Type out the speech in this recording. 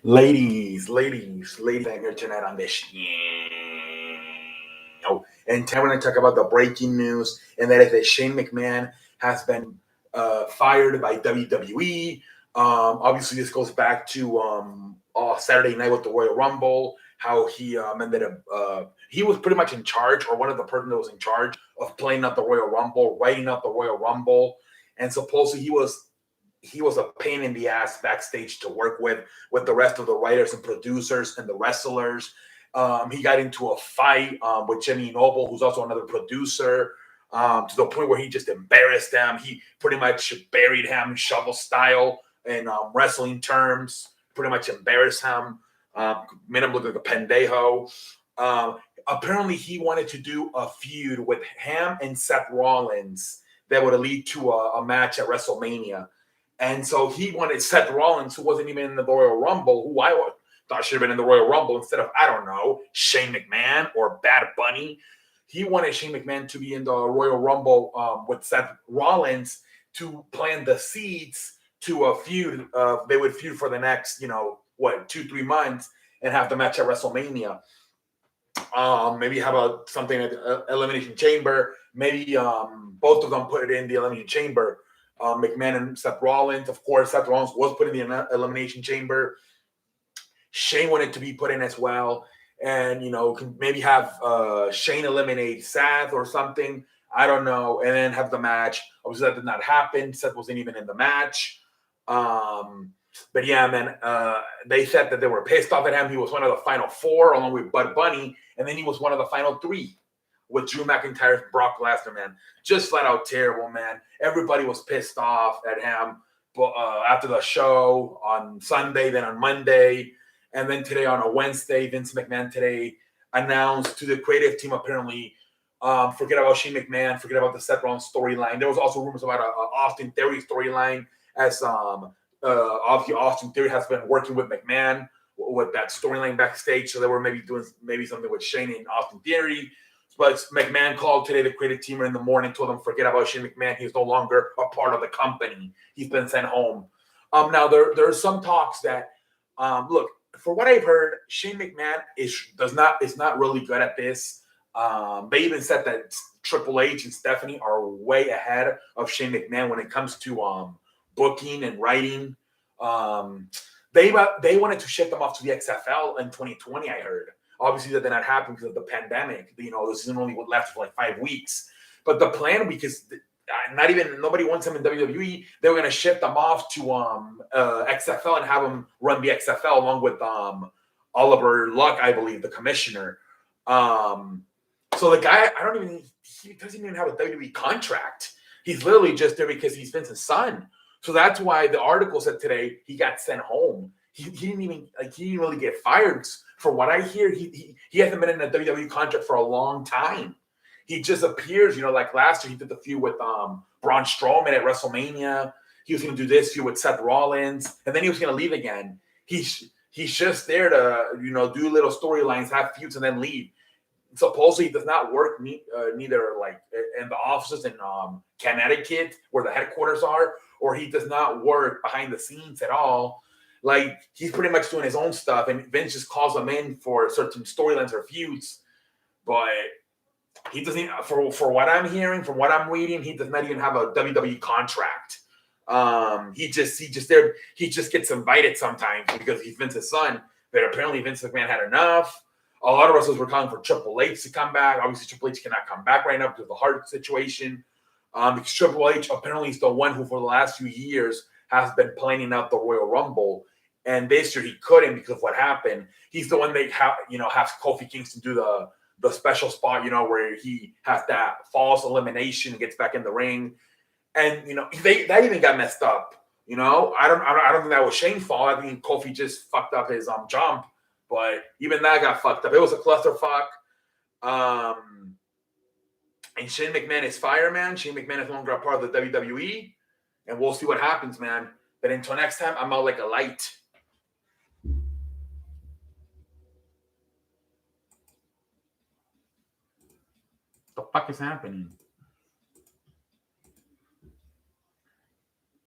Ladies, I'm here tonight on this. And tonight we're going to talk about the breaking news, and that is that Shane McMahon has been fired by WWE. Obviously, this goes back to Saturday night with the Royal Rumble, how he ended up, he was pretty much in charge, or one of the person that was in charge of playing out the Royal Rumble, writing out the Royal Rumble, and supposedly he was a pain in the ass backstage to work with the rest of the writers and producers and the wrestlers. He got into a fight with Jimmy Noble, who's also another producer, to the point where he just embarrassed them. He pretty much buried him, shovel style, in wrestling terms. Pretty much embarrassed him, made him look like a pendejo. Apparently, he wanted to do a feud with him and Seth Rollins that would lead to a match at WrestleMania. And so he wanted Seth Rollins, who wasn't even in the Royal Rumble, who I thought should have been in the Royal Rumble instead of, I don't know, Shane McMahon or Bad Bunny. He wanted Shane McMahon to be in the Royal Rumble with Seth Rollins to plant the seeds to a feud. They would feud for the next, 2-3 months and have the match at WrestleMania. Maybe have something at Elimination Chamber. Maybe both of them put it in the Elimination Chamber. McMahon and Seth Rollins. Of course, Seth Rollins was put in the Elimination Chamber. Shane wanted to be put in as well. And, maybe have Shane eliminate Seth or something. I don't know. And then have the match. Obviously, that did not happen. Seth wasn't even in the match. But yeah, man, they said that they were pissed off at him. He was one of the final four along with Bud Bunny. And then he was one of the final three with Drew McIntyre, Brock Lesnar, man. Just flat out terrible, man. Everybody was pissed off at him after the show on Sunday, then on Monday, and then today on a Wednesday. Vince McMahon today announced to the creative team, apparently, forget about Shane McMahon, forget about the Seth Rollins storyline. There was also rumors about a Austin Theory storyline, as obviously Austin Theory has been working with McMahon with that storyline backstage, so they were maybe doing something with Shane and Austin Theory. But McMahon called today, the creative team in the morning, told them forget about Shane McMahon. He's no longer a part of the company. He's been sent home. Now there are some talks that look, for what I've heard, Shane McMahon is not really good at this. They even said that Triple H and Stephanie are way ahead of Shane McMahon when it comes to booking and writing. They wanted to ship them off to the XFL in 2020, I heard. Obviously, that did not happen because of the pandemic. The season only would last for like 5 weeks. But the plan, because nobody wants them in WWE, they were going to ship them off to XFL and have them run the XFL along with Oliver Luck, I believe, the commissioner. So the guy, he doesn't even have a WWE contract. He's literally just there because he's Vince's son. So that's why the article said today he got sent home. He didn't really get fired. For what I hear, he hasn't been in a WWE contract for a long time. He just appears, like last year he did the feud with Braun Strowman at WrestleMania. He was going to do this feud with Seth Rollins, and then he was going to leave again. He's just there to do little storylines, have feuds, and then leave. Supposedly he does not work neither like in the offices in Connecticut where the headquarters are, or he does not work behind the scenes at all. Like, he's pretty much doing his own stuff, and Vince just calls him in for certain storylines or feuds. But he doesn't, for what I'm hearing, from what I'm reading, he does not even have a WWE contract. He just gets invited sometimes because he's Vince's son. But apparently Vince McMahon had enough. A lot of wrestlers were calling for Triple H to come back. Obviously, Triple H cannot come back right now because of the heart situation. Because Triple H apparently is the one who, for the last few years, has been planning out the Royal Rumble. And this year he couldn't because of what happened. He's the one that has Kofi Kingston do the special spot, where he has that false elimination and gets back in the ring. And that even got messed up. I don't think that was Shane's fault. I think Kofi just fucked up his jump, but even that got fucked up. It was a clusterfuck. And Shane McMahon is fired, man. Shane McMahon is no longer a part of the WWE, and we'll see what happens, man. But until next time, I'm out like a light. The fuck is happening?